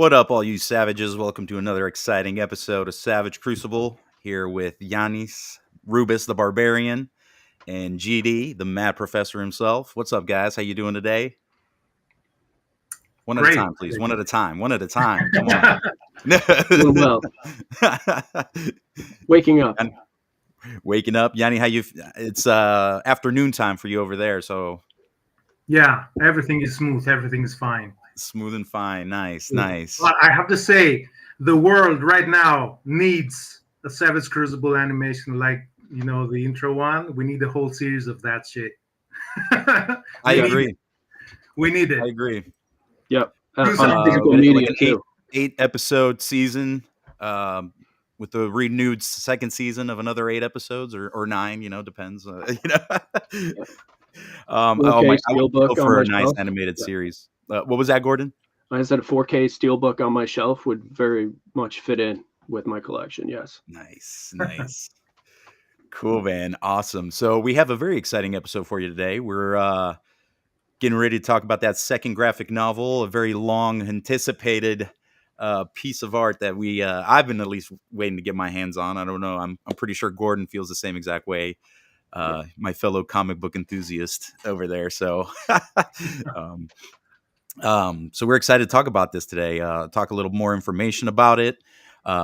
What up, all you savages? Welcome to another exciting episode of Savage Crucible. Here with Yanis, Rubis the Barbarian, and GD, the Mad Professor himself. What's up, guys? How you doing today? One at a Great. time, please. One at a time. One at a time. Come on. Doing well. Waking up. Waking up, Yanni. How you? It's afternoon time for you over there, so Yeah, everything is smooth. Everything is fine. smooth and fine. Nice, nice. But I have to say, the world right now needs a Savage Crucible animation like, the intro one. We need a whole series of that shit. I agree. We need it. I agree. Yep. Do On something physical like media an too. eight episode season with the renewed second season of another 8 episodes or 9, depends. I would Steelbook go on for my a nice shelf. animated Yeah. series. What was that, Gordon? I said a 4K Steelbook on my shelf would very much fit in with my collection. Yes. Nice. Cool, man. Awesome. So we have a very exciting episode for you today. We're getting ready to talk about that second graphic novel, a very long anticipated piece of art that I've been at least waiting to get my hands on. I don't know. I'm pretty sure Gordon feels the same exact way. My fellow comic book enthusiast over there. So, so we're excited to talk about this today. Talk a little more information about it.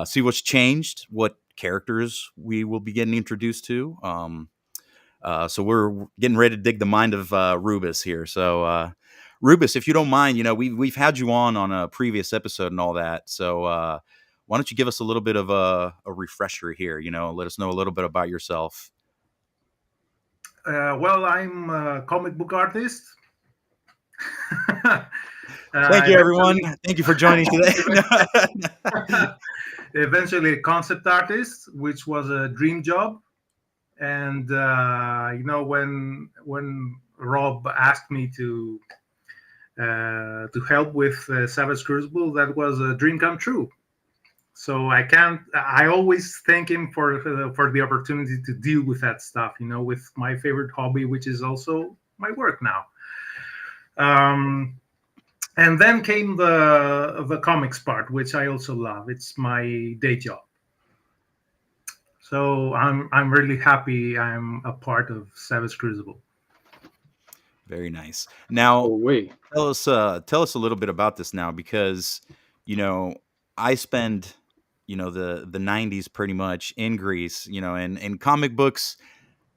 See what's changed, what characters we will be getting introduced to. So we're getting ready to dig the mind of Rubis here. So Rubis, if you don't mind, we've had you on a previous episode and all that. So why don't you give us a little bit of a refresher here? Let us know a little bit about yourself. Well, I'm a comic book artist. Thank you, everyone. Thank you for joining today. Eventually a concept artist, which was a dream job. And when Rob asked me to help with Savage Crucible, that was a dream come true. So I always thank him for the opportunity to deal with that stuff, with my favorite hobby, which is also my work now. And then came the comics part, which I also love. It's my day job. So I'm really happy I'm a part of Savage Crucible. Very nice. Now, wait. tell us a little bit about this now, because I spend the 90s pretty much in Greece, and comic books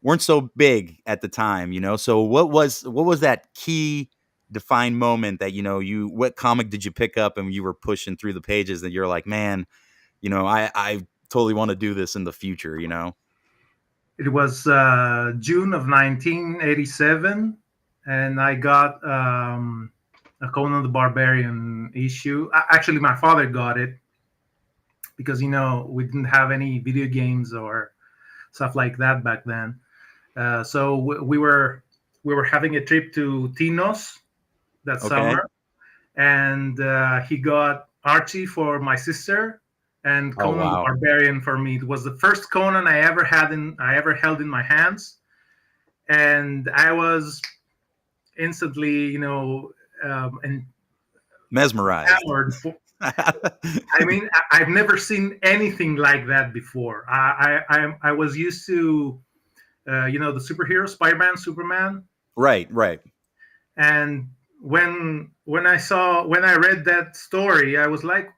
weren't so big at the time, So what was that key defined moment that what comic did you pick up and you were pushing through the pages that you're like, man, I totally want to do this in the future, It was June of 1987, and I got a Conan the Barbarian issue. Actually, my father got it because we didn't have any video games or stuff like that back then. So we were having a trip to Tinos that summer, and he got Archie for my sister and Conan the Barbarian for me. It was the first Conan I ever held in my hands, and I was instantly, and mesmerized. I mean, I've never seen anything like that before. I was used to, the superhero, Spider-Man, Superman. Right. And when I read that story, I was like,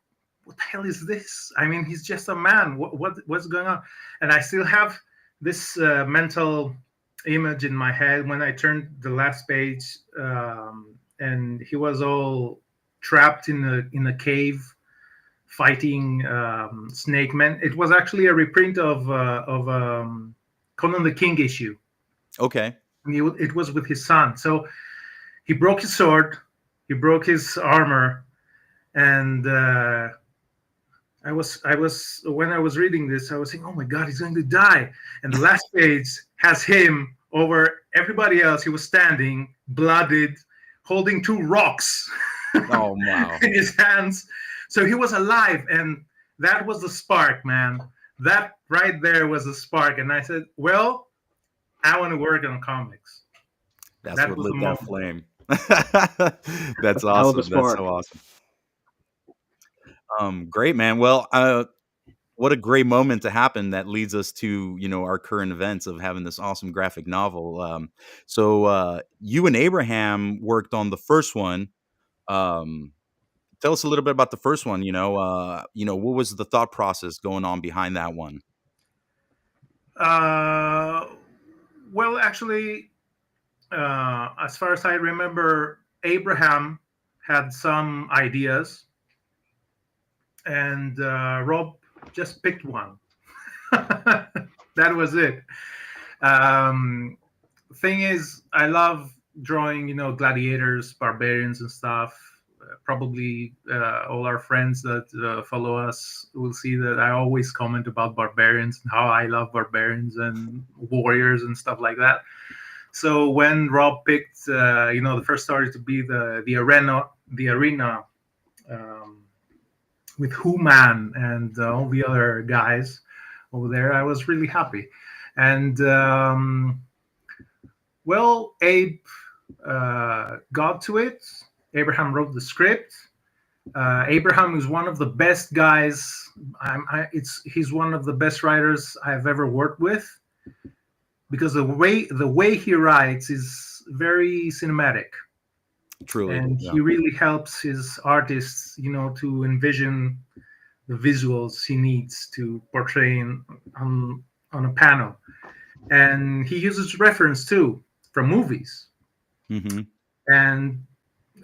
what the hell is this? I mean, he's just a man. What's going on? And I still have this mental image in my head when I turned the last page, and he was all trapped in a cave fighting Snake Man. It was actually a reprint of Conan the King issue. Okay. And it was with his son. So he broke his sword, he broke his armor, and I was when I was reading this, I was saying, "Oh my God, he's going to die!" And the last page has him over everybody else. He was standing, blooded, holding 2 rocks. Oh wow! In his hands. So he was alive, and that was the spark, man. That right there was the spark, and I said, "Well, I want to work on comics." That's That what was lit the that moment. flame. That's awesome. That's so awesome. Great, man. Well, what a great moment to happen that leads us to, our current events of having this awesome graphic novel. So you and Abraham worked on the first one. Um, Tell us a little bit about the first one. What was the thought process going on behind that one? Uh, well, actually, as far as I remember, Abraham had some ideas, and Rob just picked one. That was it. Um, Thing is, I love drawing, gladiators, barbarians, and stuff. Probably all our friends that follow us will see that I always comment about barbarians and how I love barbarians and warriors and stuff like that. So when Rob picked, the first story to be the arena um, with Who-Man and all the other guys over there, I was really happy. And well, Abe got to it. Abraham wrote the script. Abraham is one of the best guys. He's one of the best writers I've ever worked with, because the way he writes is very cinematic, Truly, and yeah. he really helps his artists, to envision the visuals he needs to portray on a panel. And he uses reference too from movies, Hmm. and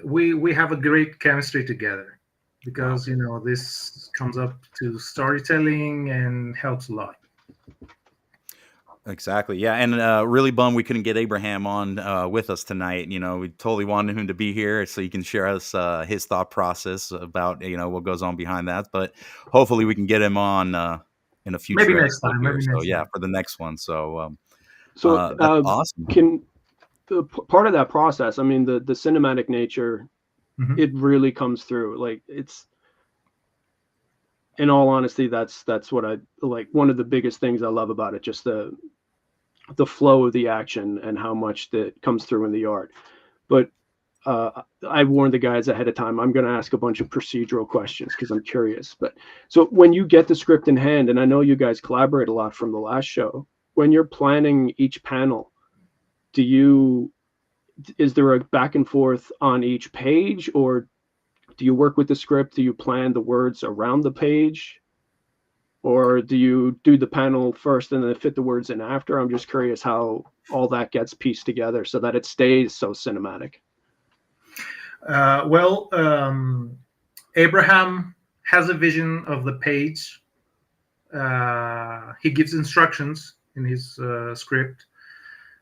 we have a great chemistry together, because this comes up to storytelling and helps a lot. Exactly. Yeah. And really bummed we couldn't get Abraham on with us tonight. We totally wanted him to be here so he can share us his thought process about, what goes on behind that. But hopefully we can get him on in a Maybe future next episode time. here. Maybe So, next yeah, time. for the next one. So So that's awesome. can part of that process, I mean, the cinematic nature, Mhm. it really comes through. Like, it's, in all honesty, that's what I like. One of the biggest things I love about it, just the flow of the action and how much that comes through in the art. But I warned the guys ahead of time. I'm going to ask a bunch of procedural questions because I'm curious. But so when you get the script in hand, and I know you guys collaborate a lot from the last show, when you're planning each panel, is there a back and forth on each page, or do you work with the script? Do you plan the words around the page? Or do you do the panel first and then fit the words in after? I'm just curious how all that gets pieced together so that it stays so cinematic. Well, Abraham has a vision of the page. He gives instructions in his script.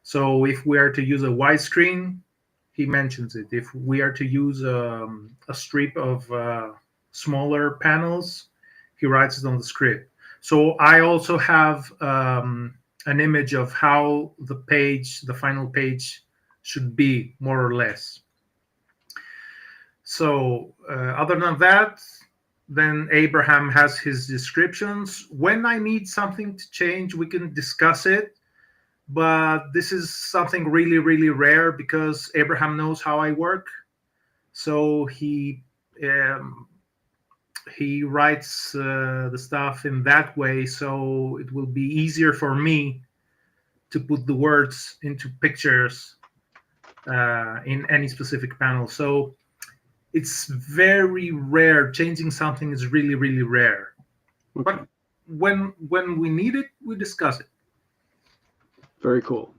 So if we are to use a widescreen, he mentions it. If we are to use a strip of smaller panels, he writes it on the script. So I also have an image of how the final page, should be, more or less. So other than that, then Abraham has his descriptions. When I need something to change, we can discuss it. But this is something really, really rare, because Abraham knows how I work. So he writes the stuff in that way, so it will be easier for me to put the words into pictures in any specific panel. So it's very rare. Changing something is really, really rare. Okay. But when we need it, we discuss it. Very cool.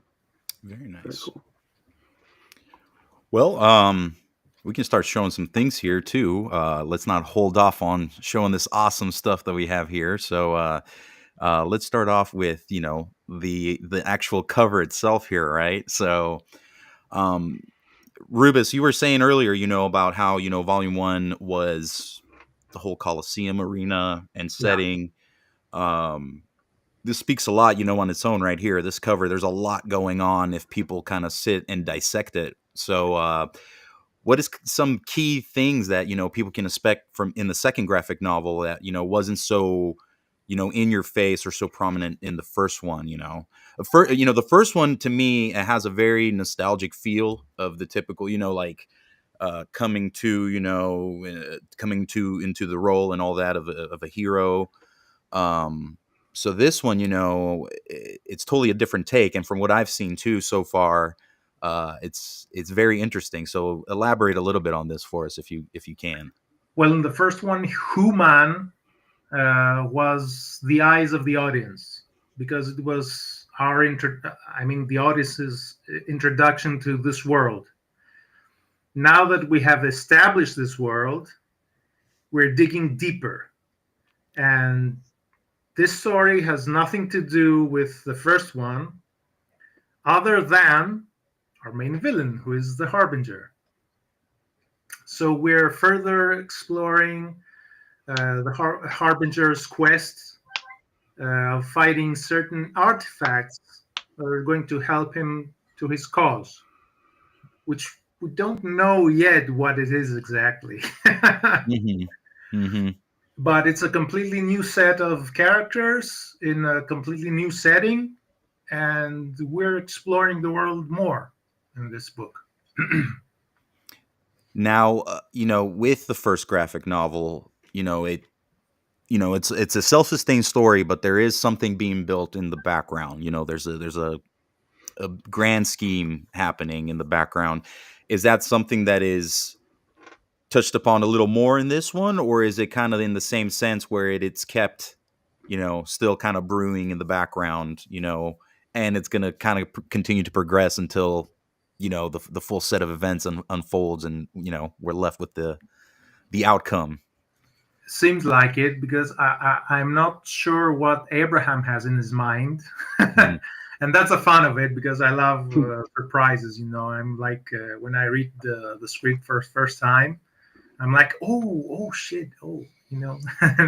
Very nice. Very cool. Well, we can start showing some things here too. Let's not hold off on showing this awesome stuff that we have here. So let's start off with the actual cover itself here, right? So Rubis, you were saying earlier, about how Volume 1 was the whole Coliseum arena and setting. This speaks a lot, on its own right here. This cover, there's a lot going on if people kind of sit and dissect it. So what is some key things that people can expect from in the second graphic novel that wasn't so in your face or so prominent in the first one? The first one, to me, it has a very nostalgic feel of the typical like coming to, coming to into the role and all that of a hero. So this one, it's totally a different take, and from what I've seen too so far, it's very interesting. So elaborate a little bit on this for us, if you can. Well, in the first one, Human was the eyes of the audience, because it was the audience's introduction to this world. Now that we have established this world, we're digging deeper. And this story has nothing to do with the first one, other than our main villain, who is the Harbinger. So we're further exploring the Harbinger's quest of fighting certain artifacts that are going to help him to his cause, which we don't know yet what it is exactly. But it's a completely new set of characters in a completely new setting, and we're exploring the world more in this book. Now, with the first graphic novel, it's a self-sustained story, but there is something being built in the background. There's a grand scheme happening in the background. Is that something that is touched upon a little more in this one, or is it kind of in the same sense where it's kept, still kind of brewing in the background, and it's going to kind of continue to progress until, the full set of events unfolds, and, we're left with the outcome? Seems like it, because I'm not sure what Abraham has in his mind. And that's a fun of it, because I love surprises. I'm like, when I read the script first time, I'm like, oh shit,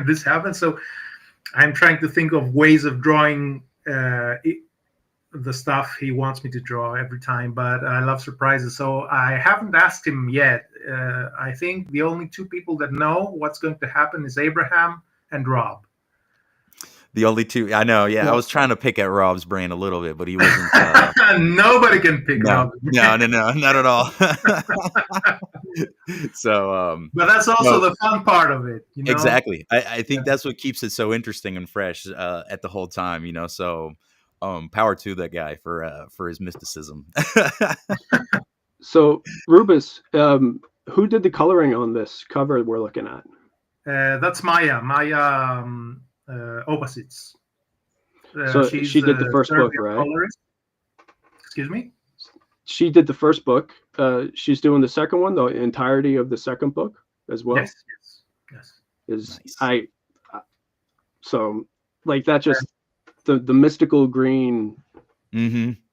this happened. So I'm trying to think of ways of drawing the stuff he wants me to draw every time, but I love surprises. So I haven't asked him yet. I think the only two people that know what's going to happen is Abraham and Rob. The only two I know. Yeah, I was trying to pick at Rob's brain a little bit, but he wasn't. Nobody can pick Rob. No, not at all. So, but that's also the fun part of it. Exactly. I think that's what keeps it so interesting and fresh at the whole time. So. Power to that guy for his mysticism. So, Rubis, who did the coloring on this cover we're looking at? That's Maya Opposites. So she did the first book, right? Colorist. Excuse me? She did the first book. She's doing the second one, the entirety of the second book as well? Yes. Nice. So, like, that just... The mystical green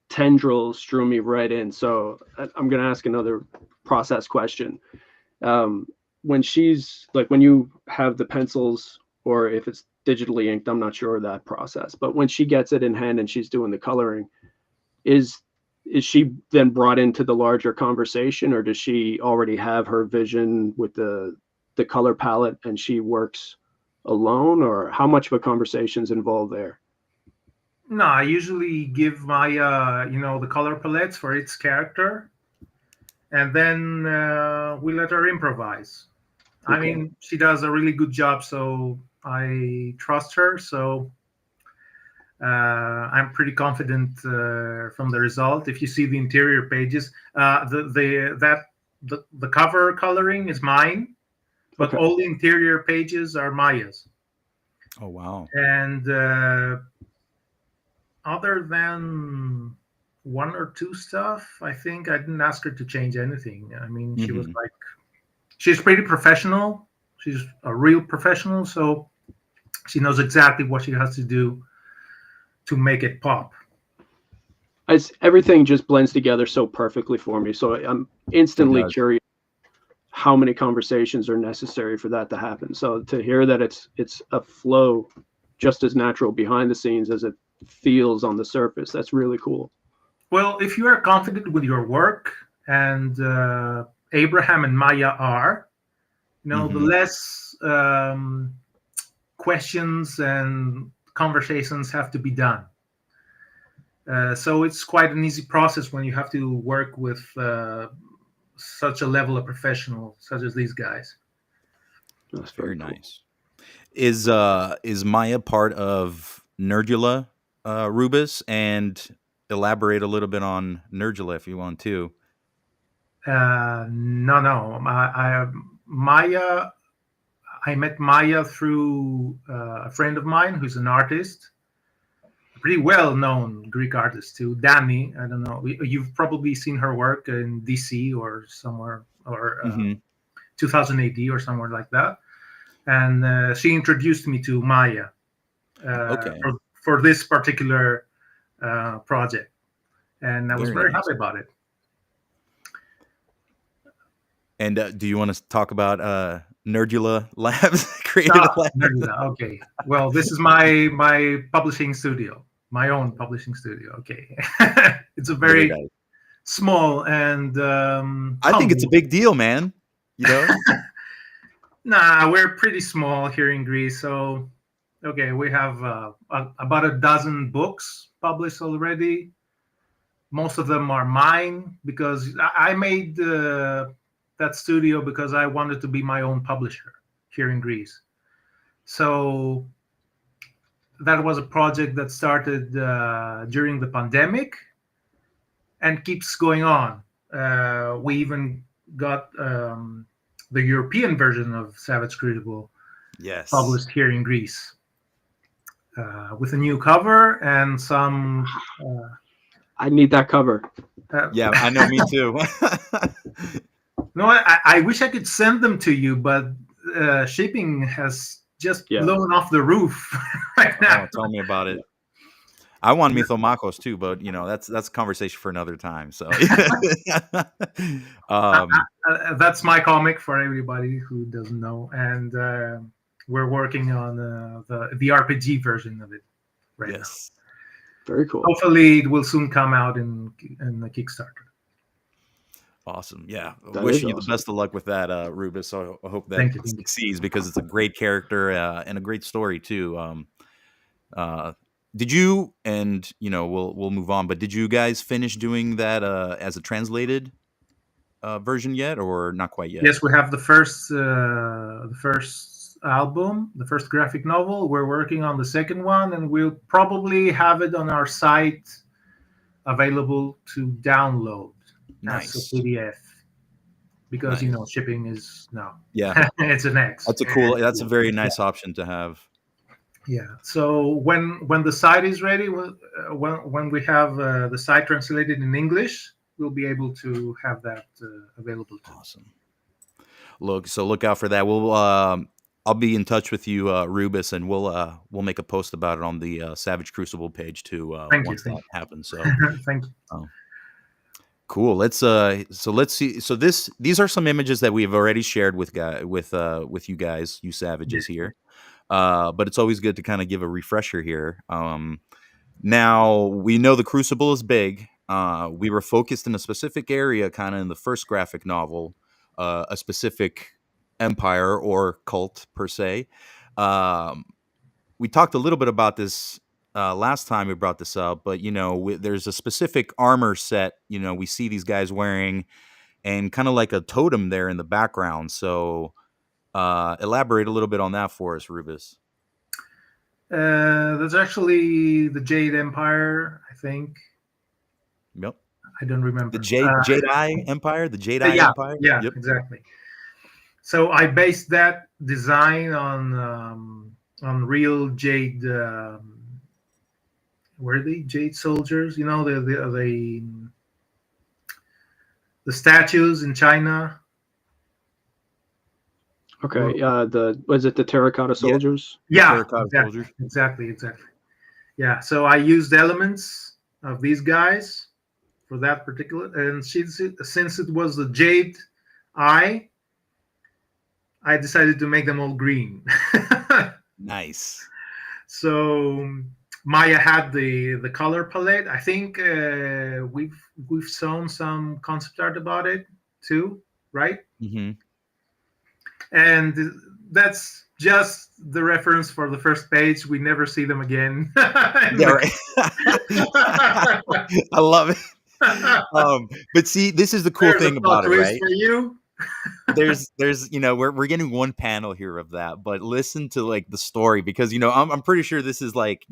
tendrils drew me right in. So I'm going to ask another process question. When you have the pencils, or if it's digitally inked, I'm not sure of that process, but when she gets it in hand and she's doing the coloring, is she then brought into the larger conversation, or does she already have her vision with the color palette and she works alone, or how much of a conversation is involved there? No, I usually give Maya, the color palettes for its character, and then we let her improvise. Okay. I mean, she does a really good job, so I trust her. So I'm pretty confident from the result. If you see the interior pages, the cover coloring is mine, but all the interior pages are Maya's. Oh wow! And other than one or two stuff, I think I didn't ask her to change anything. I mean, she was like, she's pretty professional. She's a real professional, so she knows exactly what she has to do to make it pop. Everything just blends together so perfectly for me. So I'm instantly curious how many conversations are necessary for that to happen. So to hear that it's a flow just as natural behind the scenes as it feels on the surface, that's really cool. Well, if you are confident with your work, and Abraham and Maya are, the less questions and conversations have to be done. So it's quite an easy process when you have to work with such a level of professional such as these guys. That's Very cool. nice. Is Maya part of Nerdula, Rubis? And elaborate a little bit on Nerdula if you want to. No. Maya. I met Maya through a friend of mine who's an artist, a pretty well-known Greek artist too, Danny. I don't know. You've probably seen her work in DC or somewhere, or 2000 AD or somewhere like that. And she introduced me to Maya Okay. for this particular project, and I was very nice. happy about it. And do you want to talk about Nerdula Labs? Creative Labs? Nerdula, okay. Well, this is my publishing studio, my own publishing studio. Okay, it's a very nice. small and I think it's a big deal, man. You know. Nah, we're pretty small here in Greece, so okay, we have about a dozen books published already. Most of them are mine because I made that studio because I wanted to be my own publisher here in Greece. So that was a project that started during the pandemic and keeps going on. We even got the European version of Savage Crucible published here in Greece with a new cover and some... I need that cover. Yeah, I know, me too. No, I wish I could send them to you, but shipping has just blown off the roof right now. Oh, tell me about it. I want Mythomachos too, but that's a conversation for another time. So that's my comic for everybody who doesn't know, and we're working on the RPG version of it right now. Very cool. Hopefully, it will soon come out in the Kickstarter. Awesome. Yeah. Wishing you the best of luck with that, Rubis. So I hope that succeeds because it's a great character and a great story too. Did you, and we'll move on, but did you guys finish doing that as a translated version yet, or not quite yet? Yes, we have the first album, the first graphic novel. We're working on the second one, and we'll probably have it on our site available to download as a PDF. Because shipping is it's an X. That's a very nice option to have. Yeah. So when the site is ready, when we have the site translated in English, we'll be able to have that available too. Awesome. Look out for that. We'll I'll be in touch with you, Rubis, and we'll make a post about it on the Savage Crucible page too once that happens. So thank you. Cool. Let's see. So these are some images that we have already shared with you guys, you savages here. But it's always good to kind of give a refresher here. Now we know the Crucible is big. We were focused in a specific area, kind of in the first graphic novel, a specific empire or cult per se. We talked a little bit about this last time we brought this up, but there's a specific armor set we see these guys wearing, and kind of like a totem there in the background. So elaborate a little bit on that for us, Rubis. That's actually the Jade Empire, I think. Yep. I don't remember. The Jade Empire? The Jade Empire? Yeah, yep. Exactly. So I based that design on real Jade... were they Jade soldiers? The statues in China. Okay. Was it the terracotta soldiers? Yeah. Exactly. Yeah. So I used elements of these guys for that particular, and since it was the Jade Eye, I decided to make them all green. Nice. So Maya had the color palette. I think we've shown some concept art about it too, right? Mm-hmm. And that's just the reference for the first page. We never see them again. Yeah, right. I love it. But see, this is the cool There's a thing plot about it, twist right? for you. There's we're getting one panel here of that, but listen to like the story, because I'm pretty sure this is like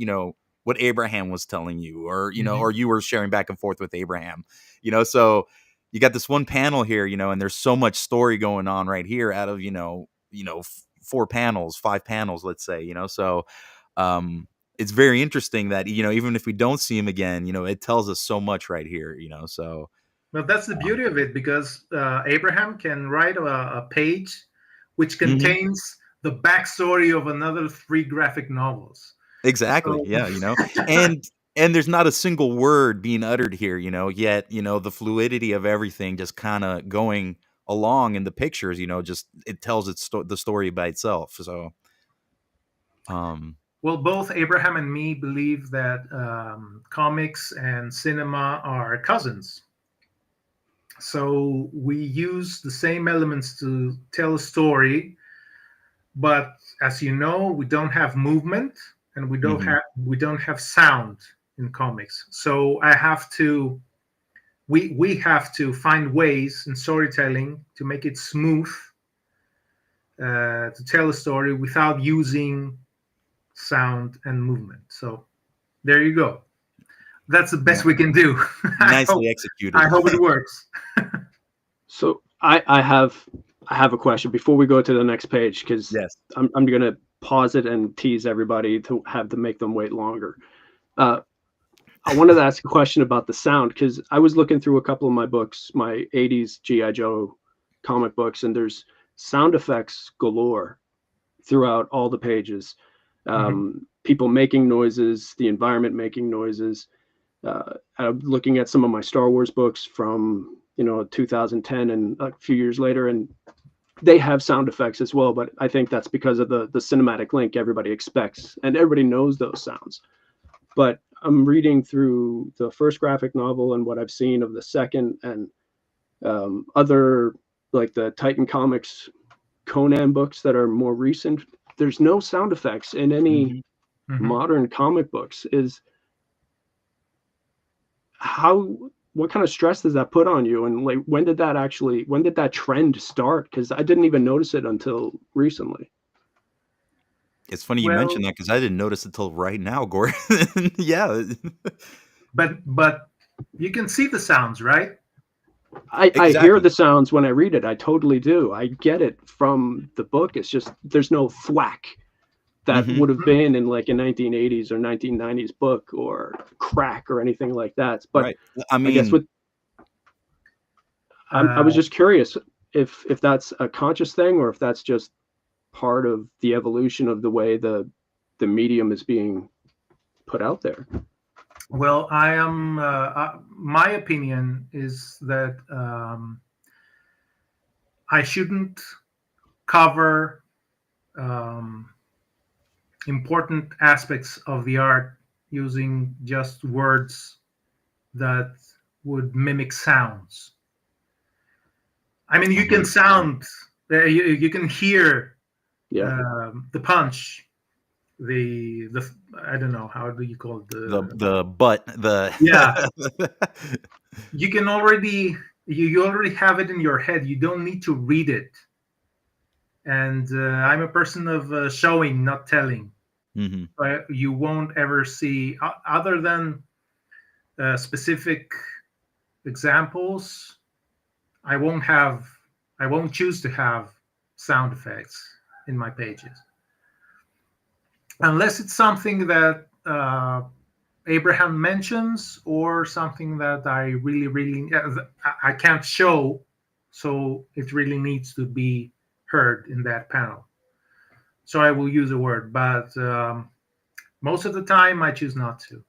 what Abraham was telling you, or or you were sharing back and forth with Abraham, so you got this one panel here, and there's so much story going on right here out of 4 panels, 5 panels, let's say, so it's very interesting that even if we don't see him again, it tells us so much right here, so Well, that's the beauty of it, because Abraham can write a page which mhm. contains the backstory of another 3 graphic novels. Exactly. So, Yeah, and there's not a single word being uttered here, yet, the fluidity of everything just kind of going along in the pictures, just it tells the story by itself. So, um well, both Abraham and me believe that comics and cinema are cousins. So we use the same elements to tell a story, but as you know, we don't have movement and mhm. we don't have sound in comics. So I have to we have to find ways in storytelling to make it smooth, to tell a story without using sound and movement. So there you go. That's the best Ni- we can do. nicely I executed. hope it works. So I have a question before we go to the next page, because Yes. I'm gonna pause it and tease everybody to have to make them wait longer. Uh, I wanted to ask a question about the sound, because I was looking through a couple of my books, my 80s GI Joe comic books, and there's sound effects galore throughout all the pages. Mhm. People making noises, the environment making noises. I'm looking at some of my Star Wars books from 2010 and a few years later, and they have sound effects as well. But I think that's because of the cinematic link everybody expects, and everybody knows those sounds. But I'm reading through the first graphic novel and what I've seen of the second, and other, like the Titan Comics Conan books that are more recent. There's no sound effects in any Mhm. Mhm. modern comic books. Is how What kind of stress does that put on you, and like when did that trend start? Because I didn't even notice it until recently. It's funny you Well, mentioned that, because I didn't notice it till right now, Gordon. Yeah. but you can see the sounds, right? I hear Exactly. the sounds when I read it. I totally do. I get it from the book. It's just there's no thwack that Mhm. would have been in like a 1980s or 1990s book, or crack or anything like that. But Right. I I guess mean, with I Uh, was just curious if that's a conscious thing, or if that's just part of the evolution of the way the medium is being put out there. well, I am. My opinion is that I shouldn't cover um, important aspects of the art using just words that would mimic sounds. I mean, you can 100%. sound, you can hear Yeah. the punch, the I don't know how do you call it, The but yeah, the you can already you already have it in your head. You don't need to read it. And I'm a person of showing, not telling. Mhm. You won't ever see, other than specific examples. I won't have. I won't choose to have sound effects in my pages unless it's something that Abraham mentions, or something that I really I can't show, so it really needs to be heard in that panel. So I will use a word, but most of the time I choose not to.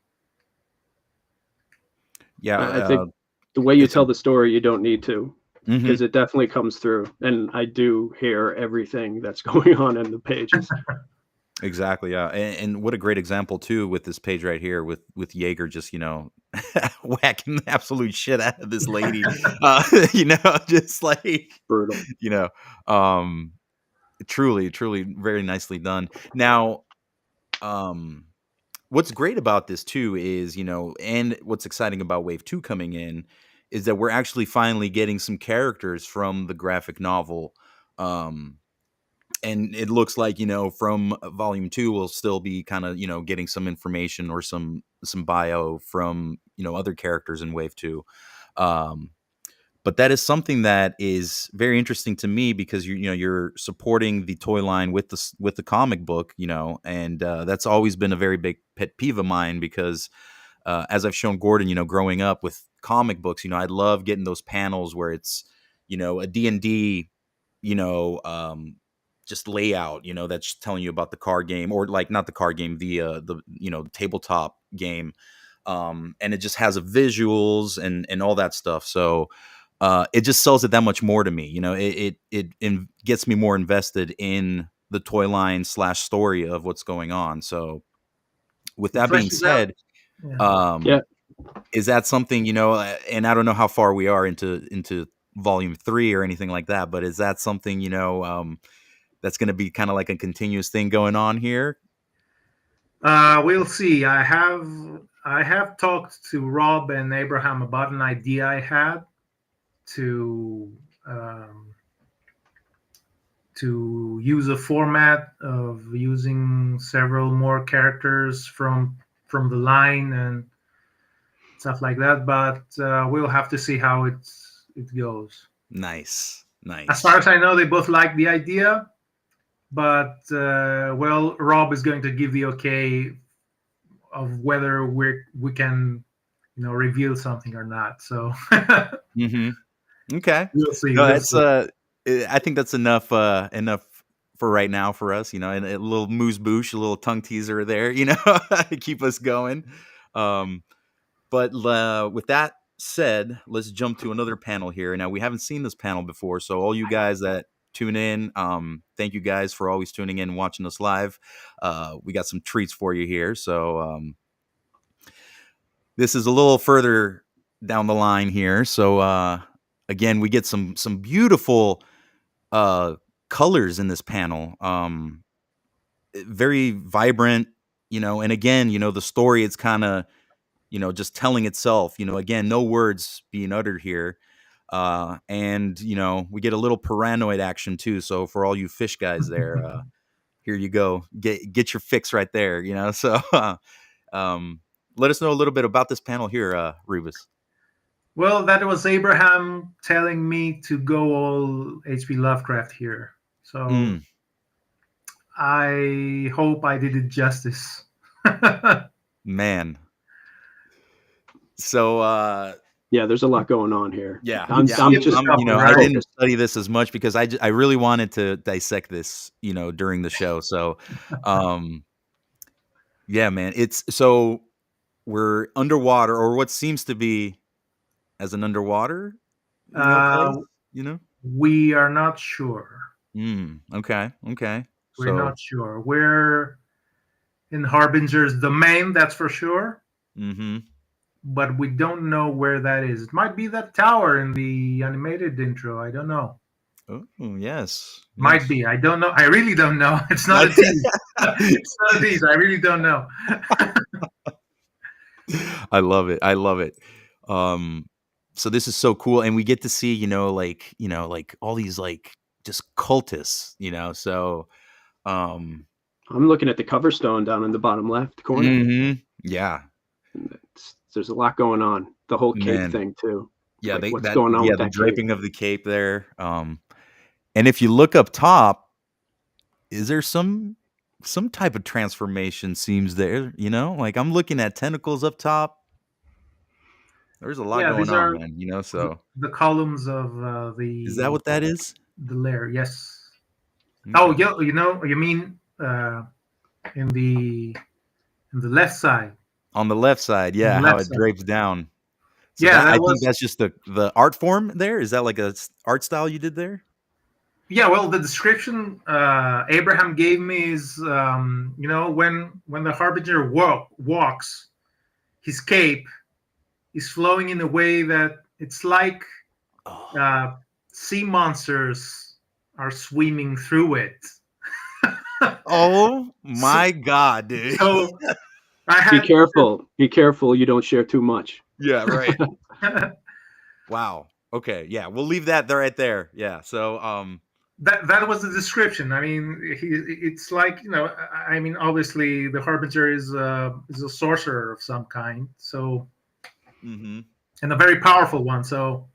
Yeah, I think the way you it's a tell the story, you don't need to, mhm. because it definitely comes through, and I do hear everything that's going on in the pages. Exactly, yeah, and what a great example too with this page right here with Jaeger just, whacking the absolute shit out of this lady, just like, Brutal. you know, um, truly, truly very nicely done. Now, um what's great about this too is, and what's exciting about Wave 2 coming in is that we're actually finally getting some characters from the graphic novel. And it looks like, from Volume 2 we'll still be kind of, getting some information or some bio from, other characters in Wave 2. But that is something that is very interesting to me because you're supporting the toy line with the comic book, and that's always been a very big pet peeve of mine because as I've shown Gordon, growing up with comic books, I love getting those panels where it's a D&D, just layout, that's telling you about the card game, or like not the card game, the tabletop game, and it just has the visuals and all that stuff. So it just sells it that much more to me. It gets me more invested in the toy line / story of what's going on. So with that being said, Yeah. is that something, and I don't know how far we are into Volume 3 or anything like that, but is that something, that's going to be kind of like a continuous thing going on here? We'll see. I have talked to Rob and Abraham about an idea I had to use a format of using several more characters from the line and stuff like that. But we'll have to see how it goes. Nice. As far as I know, they both like the idea, but Rob is going to give the okay of whether we can, reveal something or not. So. Mm-hmm. Okay. We'll see. No, that's I think that's enough for right now for us, and a little moose boosh, a little tongue teaser there, keep us going. But with that said, let's jump to another panel here. Now, we haven't seen this panel before, so all you guys that tune in, thank you guys for always tuning in and watching us live. We got some treats for you here. So this is a little further down the line here. So again, we get some beautiful colors in this panel. Very vibrant, and again, the story, it's kind of, just telling itself, again, no words being uttered here. And, we get a little paranoid action too. So for all you fish guys there, here you go. Get your fix right there, So let us know a little bit about this panel here, Rubis. Well, that was Abraham telling me to go all H.P. Lovecraft here. So I hope I did it justice. Man. So yeah, there's a lot going on here. Yeah, I'm just I didn't study this as much because I really wanted to dissect this, during the show. So yeah, man, so we're underwater, or what seems to be as an underwater place, We are not sure. Okay. We're not sure. We're in Harbinger's domain, that's for sure. Mm-hmm. But we don't know where that is. It might be that tower in the animated intro. I don't know. Oh, yes. Might be. I don't know. I really don't know. It's not a tease. It's not a tease. I really don't know. I love it. So this is so cool, and we get to see, like all these like just cultists, so I'm looking at the cover stone down in the bottom left corner. Mm-hmm. Yeah. There's a lot going on. The whole cape thing too. Yeah, like what's going on with the that draping cape? of the cape there. And if you look up top, is there some type of transformation seems there, like I'm looking at tentacles up top. There's a lot going on, man, so the columns of the is that what that is? The layer, yes. Okay. Oh, yeah, you mean in the left side. On the left side, yeah, how it drapes down. So yeah, I think that's just the art form there. Is that like a art style you did there? Yeah, well, the description Abraham gave me is, when the Harbinger walks, his cape is flowing in a way that it's like sea monsters are swimming through it. Oh my God, dude! I Be had careful. Be careful you don't share too much. Yeah, right. Wow. Okay. Yeah, we'll leave that there right there. Yeah. So, that was the description. I mean, it's like, I mean, obviously the Harbinger is a sorcerer of some kind, so, mm-hmm. and a very powerful one. So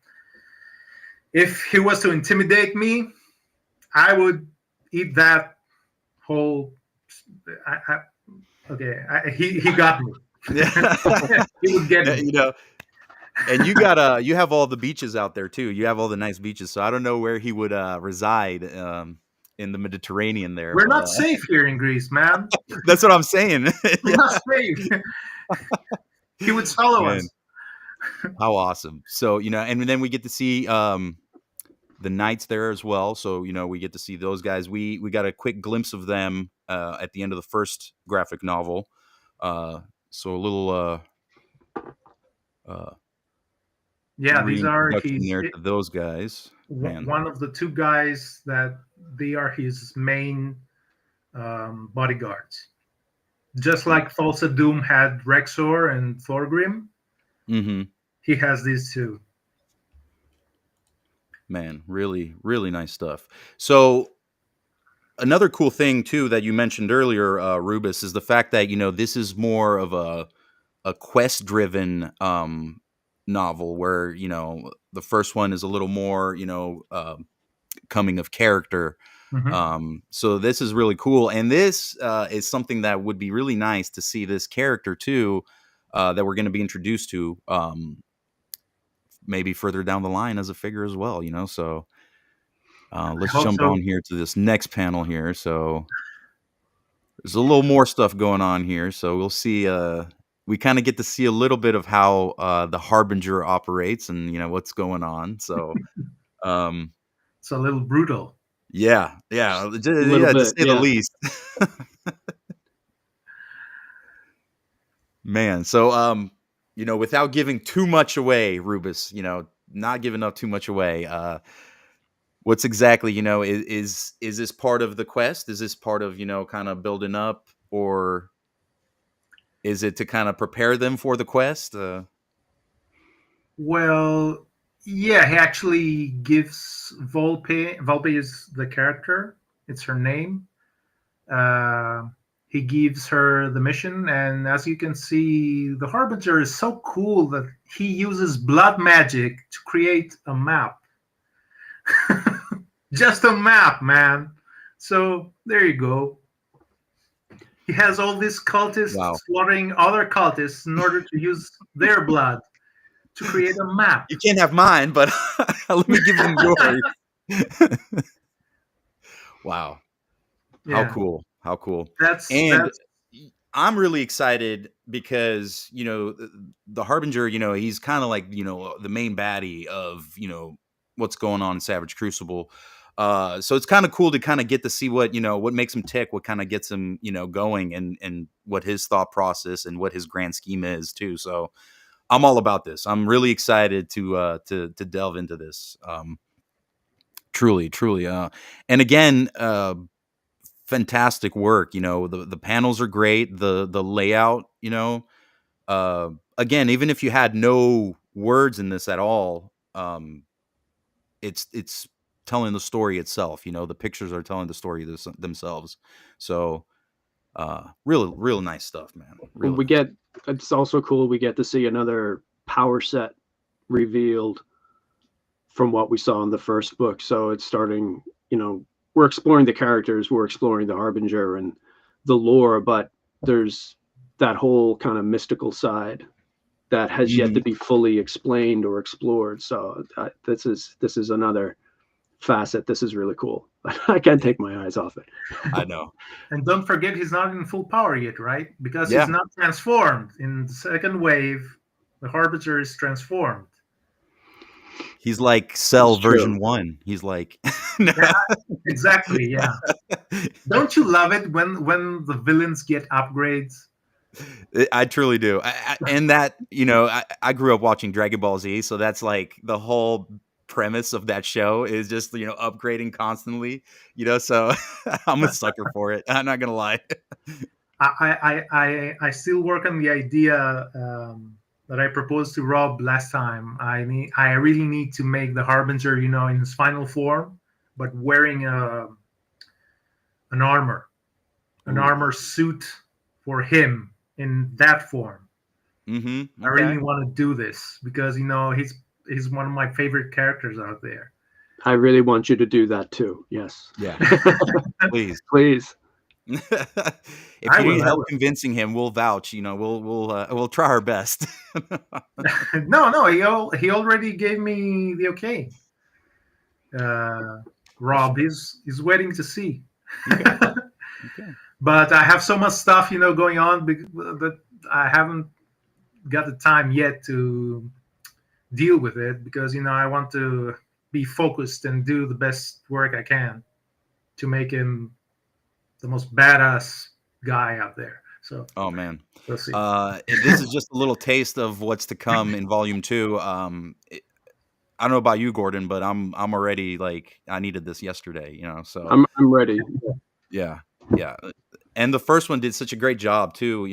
if he was to intimidate me, I would eat that whole. Okay, he got me. Yeah. He would get Yeah, me. and you have all the beaches out there too. You have all the nice beaches. So I don't know where he would reside in the Mediterranean there, We're but not safe here in Greece, man. that's what I'm saying. We're not safe. He would swallow Man, us. how awesome. So, and then we get to see the knights there as well. So, we get to see those guys. We got a quick glimpse of them at the end of the first graphic novel. So a little Yeah, these are reintroduction there to those guys. Man. one of the two guys that they are his main bodyguards. Just like Thulsa Doom had Rexor and Thorgrim, Mm-hmm. he has these two. Man, really, really nice stuff. So another cool thing too that you mentioned earlier, Rubis, is the fact that this is more of a quest driven novel where the first one is a little more coming of character. Mm-hmm. So this is really cool, and this is something that would be really nice to see this character too, that we're going to be introduced to maybe further down the line as a figure as well. So let's jump Also, on here to this next panel here. So there's a little more stuff going on here. So we'll see. We kind of get to see a little bit of how the Harbinger operates and what's going on. So it's a little brutal. yeah, A little to bit, say the yeah. least. Man, so without giving too much away, Rubis, not giving up too much away. What's exactly, is this part of the quest? Is this part of, kind of building up, or is it to kind of prepare them for the quest? Well, yeah, he actually gives Volpe. Volpe is the character. It's her name. Uh, he gives her the mission, and as you can see, the Harbinger is so cool that he uses blood magic to create a map. Just a map, man. So there you go. He has all these cultists Wow. slaughtering other cultists in order to use their blood to create a map. You can't have mine, but let me give them yours. Wow. How Yeah. cool. How cool. That's I'm really excited because, the Harbinger, he's kind of like, the main baddie of, what's going on in Savage Crucible. So it's kind of cool to kind of get to see what makes him tick, what kind of gets him, going, and what his thought process and what his grand scheme is too. So I'm all about this. I'm really excited to delve into this. Truly, truly. And again, fantastic work. The panels are great. The layout, again, even if you had no words in this at all, it's telling the story itself. The pictures are telling the story themselves. So real nice stuff, man. Really nice. It's also cool we get to see another power set revealed from what we saw in the first book. So it's starting, we're exploring the characters, we're exploring the Harbinger and the lore, but there's that whole kind of mystical side that has yet to be fully explained or explored. So this is another facet. This is really cool. I can't take my eyes off it. I know. And don't forget, he's not in full power yet, right? Because Yeah. he's not transformed. In the second wave, the Harbinger is transformed. He's like Cell version 1. He's like Yeah, exactly. Yeah. Don't you love it when the villains get upgrades? I truly do. And that, I grew up watching Dragon Ball Z, so that's like the whole premise of that show is just, upgrading constantly, so I'm a sucker for it. I'm not going to lie. I still work on the idea that I proposed to Rob last time. I really need to make the Harbinger, in his final form, but wearing an armor, an Ooh. armor suit for him in that form. Mm-hmm. I Okay. really want to do this because he's one of my favorite characters out there. I really want you to do that too. Yes. Yeah. Please. Please. If I you need will. help convincing him, we'll vouch. We'll try our best. No, he already gave me the okay. Rob, he's waiting to see. Okay. Okay. But I have so much stuff, going on that I haven't got the time yet to deal with it because I want to be focused and do the best work I can to make him the most badass guy out there. So, Oh man. we'll see. This is just a little taste of what's to come in Volume 2. I don't know about you, Gordon, but I'm already like I needed this yesterday. So I'm ready. yeah. And the first one did such a great job too.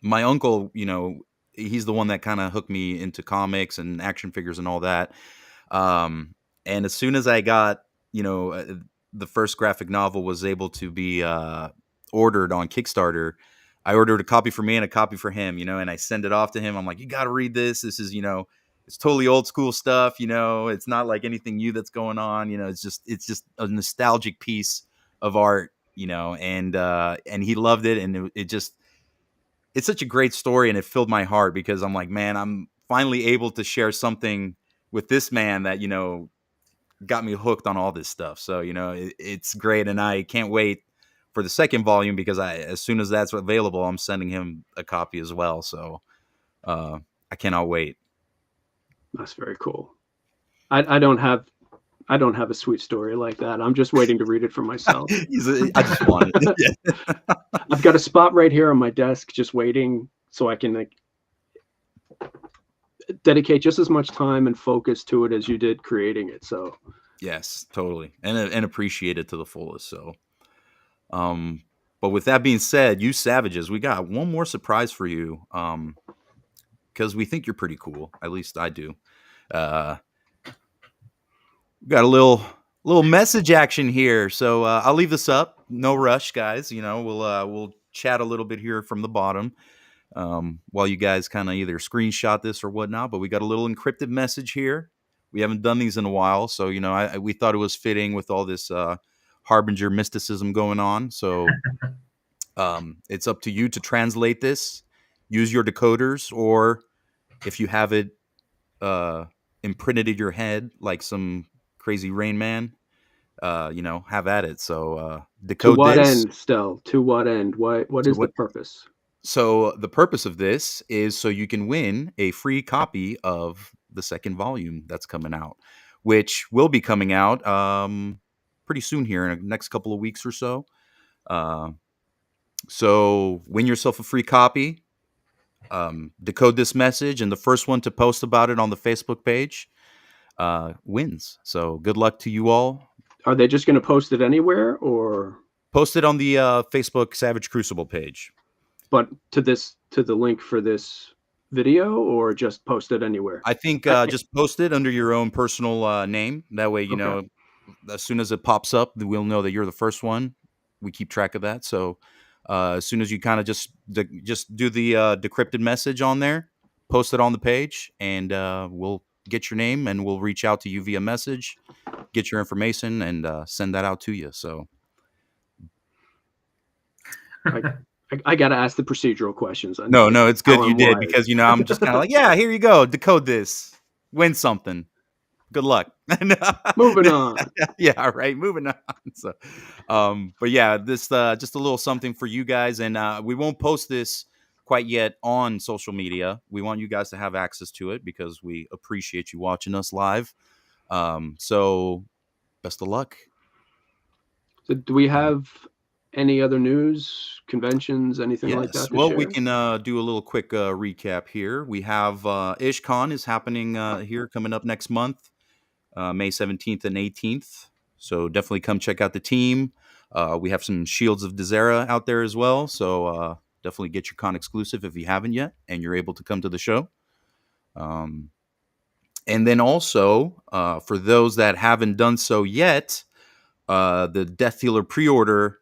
My uncle, he's the one that kind of hooked me into comics and action figures and all that. And as soon as I got, the first graphic novel was able to be ordered on Kickstarter, I ordered a copy for me and a copy for him, and I send it off to him. I'm like, you got to read this. This is, it's totally old school stuff. It's not like anything new that's going on. It's just a nostalgic piece of art, and he loved it. And it's such a great story, and it filled my heart because I'm like, man, I'm finally able to share something with this man that, got me hooked on all this stuff. So, it's great. And I can't wait for the second volume because as soon as that's available, I'm sending him a copy as well. So I cannot wait. That's very cool. I don't have a sweet story like that. I'm just waiting to read it for myself. I just want it. I've got a spot right here on my desk just waiting so I can dedicate just as much time and focus to it as you did creating it. So yes, totally. And appreciate it to the fullest. So but with that being said, you savages, we got one more surprise for you. Because we think you're pretty cool. At least I do. Got a little message action here. So I'll leave this up. No rush, guys. We'll chat a little bit here from the bottom while you guys kind of either screenshot this or whatnot. But we got a little encrypted message here. We haven't done these in a while, so we thought it was fitting with all this Harbinger mysticism going on. So it's up to you to translate this. Use your decoders, or if you have it imprinted in your head like some crazy Rain Man, have at it. So decode to what this. end, Stel? To what end? What is the purpose? So the purpose of this is so you can win a free copy of the second volume that's coming out, which will be coming out pretty soon here in the next couple of weeks or so. So win yourself a free copy. Decode this message, and the first one to post about it on the Facebook page wins. So good luck to you all. Are they just going to post it anywhere, or post it on the Facebook Savage Crucible page? But to the link for this video, or just post it anywhere? I think just post it under your own personal name. That way, as soon as it pops up, we'll know that you're the first one. We keep track of that. So as soon as you kind of just do the decrypted message on there, post it on the page, and we'll get your name and we'll reach out to you via message, get your information, and send that out to you. So I got to ask the procedural questions. No, it's good you did, because I'm just kind of like, yeah, here you go, decode this, win something. Good luck. Moving on. Yeah, right. Moving on. So, but yeah, this just a little something for you guys, and we won't post this quite yet on social media. We want you guys to have access to it because we appreciate you watching us live. So, best of luck. So do we have any other news, conventions, anything like that? Well, we can do a little quick recap here. We have IshCon is happening here coming up next month, May 17th and 18th. So definitely come check out the team. We have some Shields of Dezera out there as well, so definitely get your con exclusive if you haven't yet, and you're able to come to the show. And then also, for those that haven't done so yet, the Death Dealer pre-order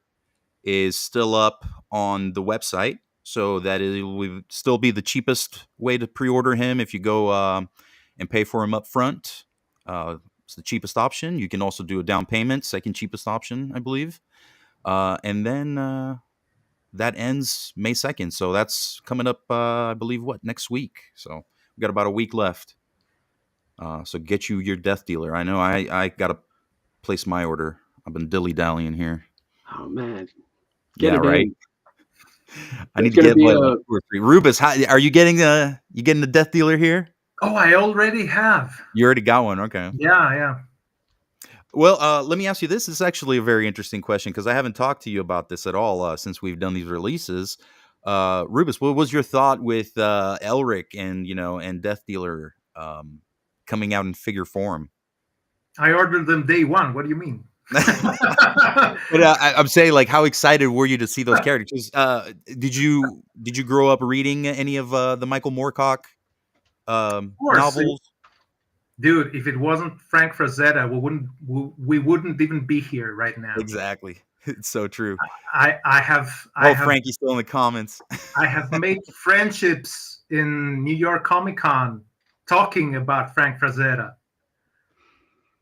is still up on the website, so that it will still be the cheapest way to pre-order him if you go and pay for him up front. It's the cheapest option. You can also do a down payment, second cheapest option, I believe. And then that ends May 2nd, so that's coming up, I believe, next week. So we got about a week left. So get you your Death Dealer. I know I got to place my order. I've been dilly-dallying here. Oh, man. Get it right. In. I need to get like 2 or 3. Rubis, are you getting the Death Dealer here? Oh, I already have. You already got one. Okay. Yeah. Well, let me ask you this. This is actually a very interesting question because I haven't talked to you about this at all since we've done these releases. Rubis, what was your thought with Elric and Death Dealer coming out in figure form? I ordered them day one. What do you mean? But I'm saying, like, how excited were you to see those characters? Did you grow up reading any of the Michael Moorcock novels? Dude, if it wasn't Frank Frazetta, we wouldn't even be here right now. Exactly. It's so true. I have Frankie's still in the comments. I have made friendships in New York Comic Con talking about Frank Frazetta.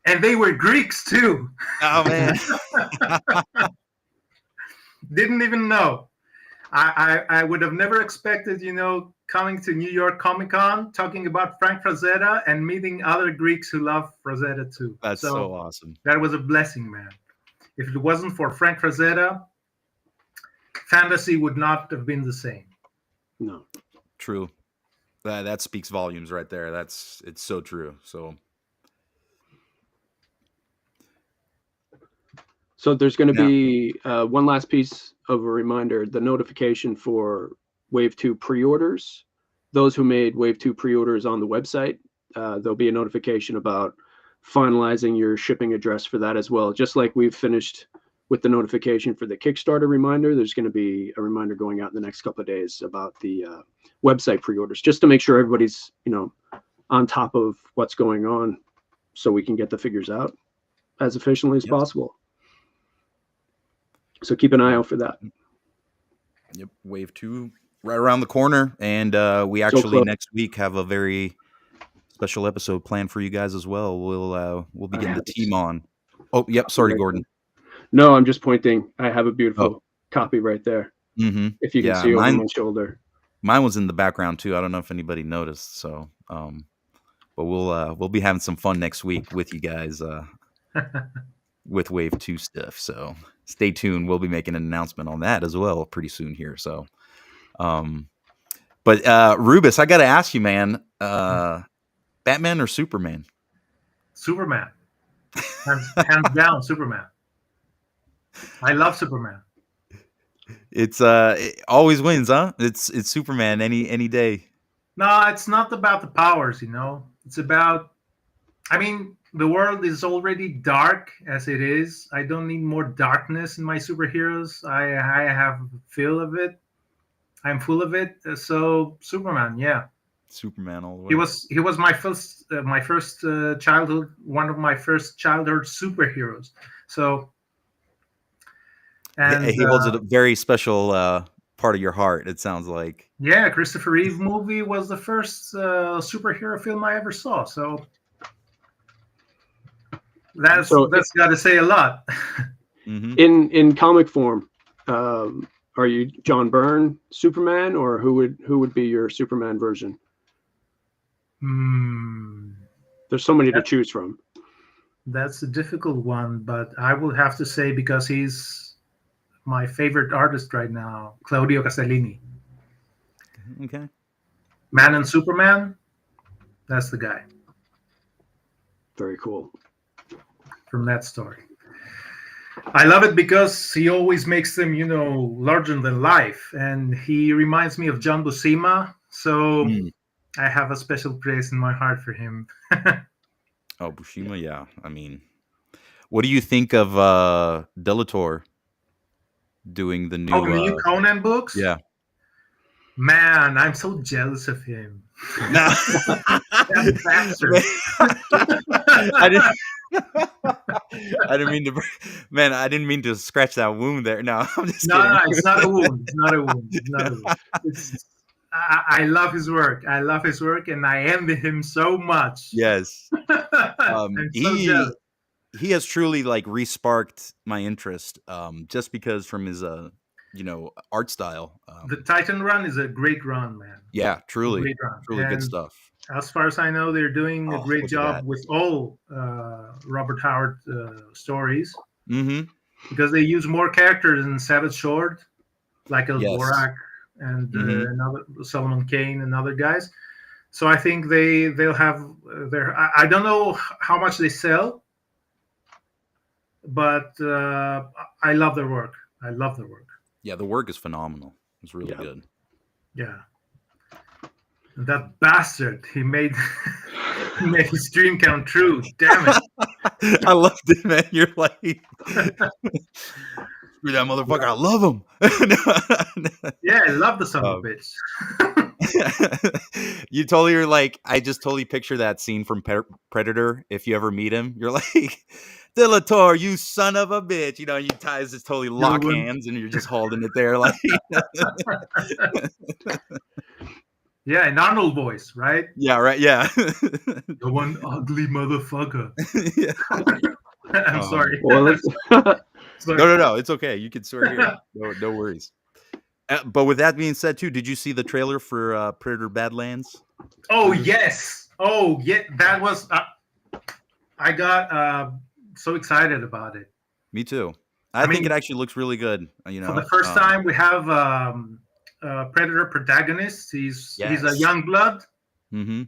And they were Greeks too. Oh man. Didn't even know. I would have never expected, coming to New York Comic Con, talking about Frank Frazetta and meeting other Greeks who love Frazetta too. That's so awesome. That was a blessing, man. If it wasn't for Frank Frazetta, fantasy would not have been the same. No. True. That speaks volumes right there. It's so true. So there's going to be one last piece of a reminder, the notification for Wave 2 pre-orders. Those who made Wave 2 pre-orders on the website, there'll be a notification about finalizing your shipping address for that as well. Just like we've finished with the notification for the Kickstarter reminder, there's going to be a reminder going out in the next couple of days about the website pre-orders, just to make sure everybody's, on top of what's going on so we can get the figures out as efficiently as possible. So keep an eye out for that. Yep, Wave 2 right around the corner, and we actually next week have a very special episode planned for you guys as well. We'll be getting the team on. Oh, yep. Sorry, Gordon. No, I'm just pointing. I have a beautiful copy right there. Mm-hmm. If you can see over my shoulder. Mine was in the background too. I don't know if anybody noticed. So, but we'll be having some fun next week with you guys. With Wave 2 stuff. So stay tuned. We'll be making an announcement on that as well pretty soon here. So, but Rubis, I got to ask you, man, Batman or Superman? Superman. Hands down, Superman. I love Superman. It always wins, huh? It's Superman any day. No, it's not about the powers, It's about, the world is already dark as it is. I don't need more darkness in my superheroes. I have a feel of it. I'm full of it. So Superman, yeah. Superman all the way. He was my first childhood, one of my first childhood superheroes. So, and he holds a very special part of your heart. It sounds like. Yeah, Christopher Reeve movie was the first superhero film I ever saw. So. That's got to say a lot. Mm-hmm. In comic form, are you John Byrne Superman, or who would be your Superman version? There's so many to choose from. That's a difficult one, but I will have to say, because he's my favorite artist right now, Claudio Castellini. Okay. Man and Superman, that's the guy. Very cool. From that story. I love it because he always makes them, larger than life. And he reminds me of John Buscema. So I have a special place in my heart for him. Oh, Buscema, yeah. What do you think of Delator doing the Oh, new. the new Conan books. Yeah. Man, I'm so jealous of him. No. That bastard. I didn't. I didn't mean to. Man, I didn't mean to scratch that wound there. No, I'm just No, kidding. no, it's not a wound. It's not a wound. It's not a wound. I love his work. I love his work, and I envy him so much. Yes. I'm so jealous. He has truly like re-sparked my interest, just because from his art style. The Titan run is a great run, man. Yeah, truly, Great run. truly And good stuff. as far as I know, they're doing a great look at job that. with all Robert Howard stories, Mm-hmm. because they use more characters in Savage Sword, like El Yes. Borak and Mhm. another Solomon Kane and other guys. So I think they'll have their. I don't know how much they sell, but I love their work. I love their work. Yeah, the work is phenomenal. It's really Yeah. good. Yeah. And that bastard, he made his dream come true. Damn it. I loved it, man. You're like, screw that motherfucker. I love him. Yeah, I love the son of a bitch. You totally are like, I just totally picture that scene from Predator. If you ever meet him, you're like, Dilator, you son of a bitch. You know, you guys just totally lock hands and you're just holding it there. Like, yeah, an Arnold voice, right? yeah, right. Yeah. The one ugly motherfucker. Yeah. I'm sorry. Well, Sorry. No. It's okay. You can swear here. No worries. But with that being said, too, did you see the trailer for Predator Badlands? Oh, yes. Oh, yeah. That was. I got so excited about it. Me too. I think it actually looks really good. You know, for the first time, we have Predator protagonist. He's a young blood. Mm-hmm.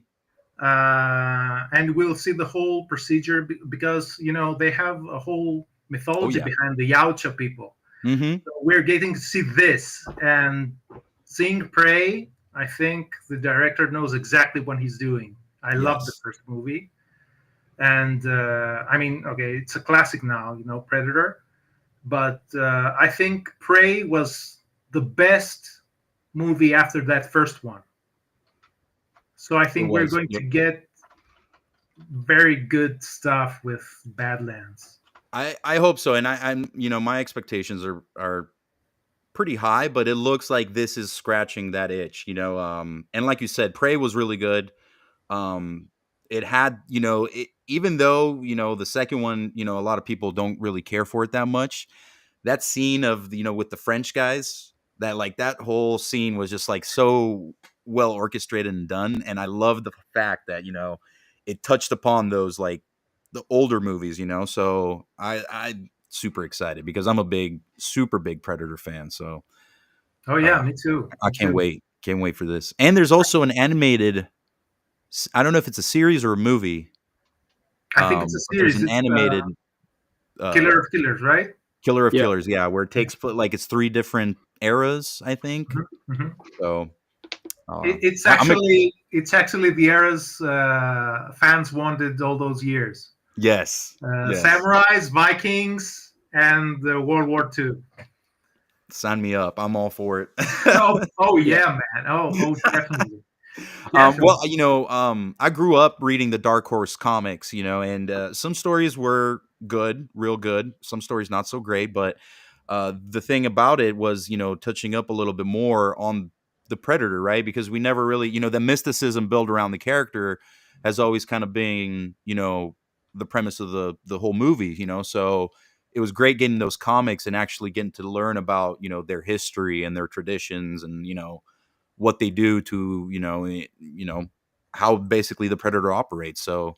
And we'll see the whole procedure because they have a whole mythology behind the Yautja people. Mm-hmm. So we're getting to see this, and seeing Prey. I think the director knows exactly what he's doing. I love the first movie, and I mean, okay, it's a classic now, Predator, but I think Prey was the best movie after that first one. So I think we're going to get very good stuff with Badlands. I hope so, and I'm my expectations are pretty high, but it looks like this is scratching that itch, and like you said, Prey was really good. It had, even though the second one, a lot of people don't really care for it that much. That scene of with the French guys, that whole scene was just like so well orchestrated and done, and I love the fact that it touched upon those like the older movies, so I'm super excited because I'm a super big Predator fan. So oh yeah, me too. I can't wait for this. And there's also an animated, I don't know if it's a series or a movie. I think it's a series. There's an animated Killer of Killers, right? Killer of Killers, yeah, where it takes like it's 3 different eras, I think. Mm-hmm. So it's actually the eras fans wanted all those years. Yes. Samurais, Vikings, and World War II. Sign me up. I'm all for it. Yeah, man. Oh, definitely. Well, I grew up reading the Dark Horse comics, and some stories were good, real good. Some stories not so great, but the thing about it was, touching up a little bit more on the Predator, right? Because we never really, the mysticism built around the character has always kind of been, the premise of the whole movie, so it was great getting those comics and actually getting to learn about, their history and their traditions and, what they do to, how basically the Predator operates. So,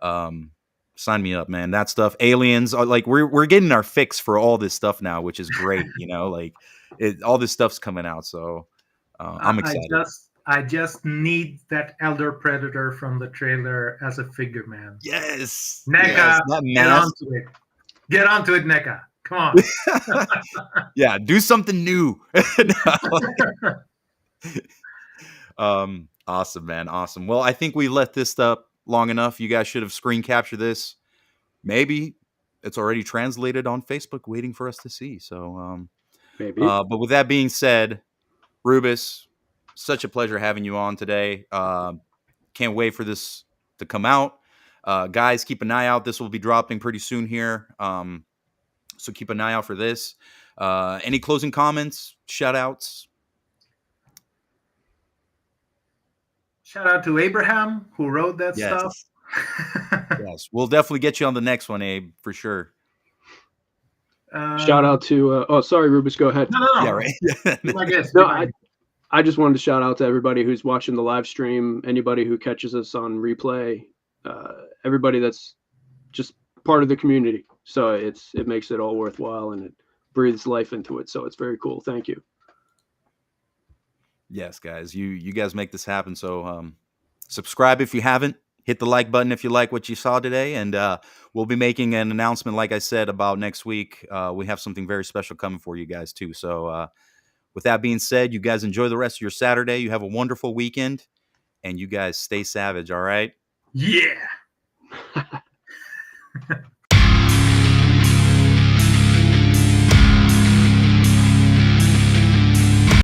sign me up, man. That stuff, aliens, like we're getting our fix for all this stuff now, which is great. Like all this stuff's coming out. So, I'm excited. I just need that Elder Predator from the trailer as a figure, man. Yes. NECA, get onto it. Get onto it, NECA. Come on. Yeah, do something new. Awesome, man. Awesome. Well, I think we let this up long enough. You guys should have screen captured this. Maybe it's already translated on Facebook waiting for us to see. So, Maybe. But with that being said, Rubis, such a pleasure having you on today. Can't wait for this to come out. Guys, keep an eye out. This will be dropping pretty soon here. So keep an eye out for this. Any closing comments, shout outs? Shout out to Abraham who wrote that Yes. stuff. Yes. We'll definitely get you on the next one, Abe, for sure. Shout out to oh, sorry, Rubis, go ahead. No. Yeah, right. I guess. No, I just wanted to shout out to everybody who's watching the live stream, anybody who catches us on replay, everybody that's just part of the community. So it makes it all worthwhile and it breathes life into it. So it's very cool. Thank you. Yes, guys, you guys make this happen. So subscribe if you haven't. Hit the like button if you like what you saw today. And we'll be making an announcement, like I said, about next week. We have something very special coming for you guys, too. So with that being said, you guys enjoy the rest of your Saturday. You have a wonderful weekend. And you guys stay savage, all right? Yeah.